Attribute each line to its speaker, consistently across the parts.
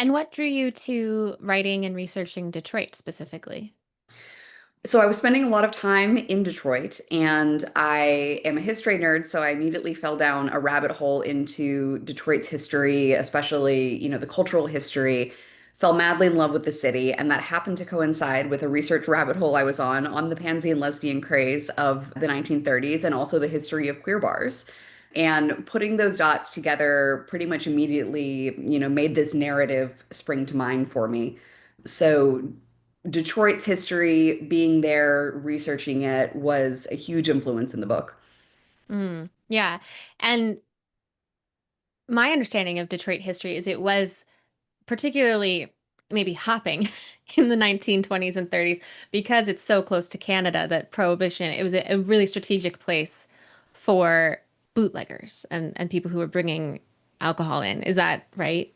Speaker 1: And what drew you to writing and researching Detroit specifically?
Speaker 2: So I was spending a lot of time in Detroit, and I am a history nerd, so I immediately fell down a rabbit hole into Detroit's history, especially, the cultural history. Fell madly in love with the city, and that happened to coincide with a research rabbit hole I was on the pansy and lesbian craze of the 1930s and also the history of queer bars. And putting those dots together pretty much immediately, made this narrative spring to mind for me. So Detroit's history, being there, researching it was a huge influence in the book.
Speaker 1: Yeah. And my understanding of Detroit history is it was particularly maybe hopping in the 1920s and 30s because it's so close to Canada that Prohibition, it was a really strategic place for bootleggers and people who were bringing alcohol in. Is that right?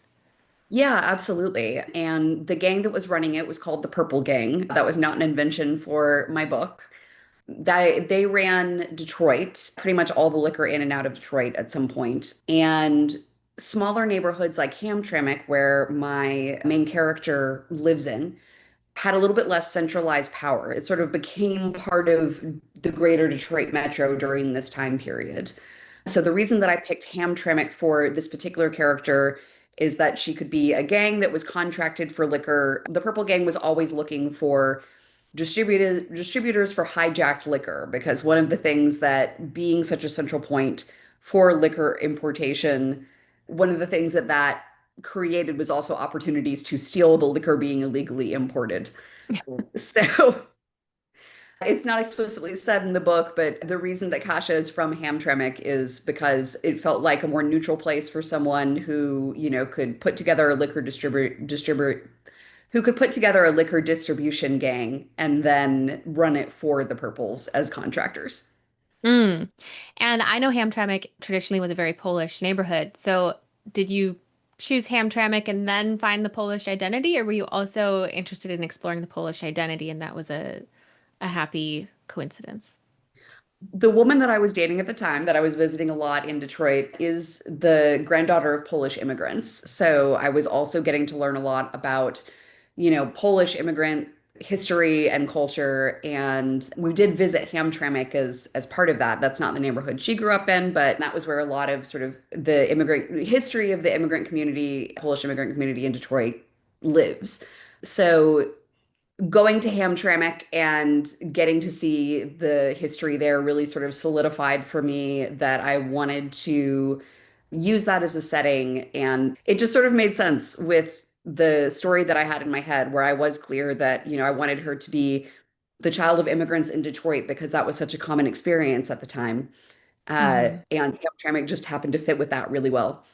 Speaker 2: Yeah, absolutely. And the gang that was running it was called the Purple Gang. That was not an invention for my book. They ran Detroit, pretty much all the liquor in and out of Detroit at some point. And smaller neighborhoods like Hamtramck, where my main character lives in, had a little bit less centralized power. It sort of became part of the greater Detroit metro during this time period. So the reason that I picked Hamtramck for this particular character is that she could be a gang that was contracted for liquor. The Purple Gang was always looking for distributors for hijacked liquor because one of the things that being such a central point for liquor importation, one of the things that created was also opportunities to steal the liquor being illegally imported. So it's not explicitly said in the book, but the reason that Kasha is from Hamtramck is because it felt like a more neutral place for someone who, could put together a distribute who could put together a liquor distribution gang and then run it for the Purples as contractors.
Speaker 1: Mm. And I know Hamtramck traditionally was a very Polish neighborhood. So did you choose Hamtramck and then find the Polish identity, or were you also interested in exploring the Polish identity and that was a happy coincidence?
Speaker 2: The woman that I was dating at the time, that I was visiting a lot in Detroit, is the granddaughter of Polish immigrants. So I was also getting to learn a lot about, Polish immigrant history and culture. And we did visit Hamtramck as part of that. That's not the neighborhood she grew up in, but that was where a lot of sort of the immigrant history of the immigrant community, Polish immigrant community in Detroit lives. So going to Hamtramck and getting to see the history there really sort of solidified for me that I wanted to use that as a setting. And it just sort of made sense with the story that I had in my head, where I was clear that, I wanted her to be the child of immigrants in Detroit because that was such a common experience at the time.
Speaker 1: Mm.
Speaker 2: And Hamtramck just happened to fit with that really well.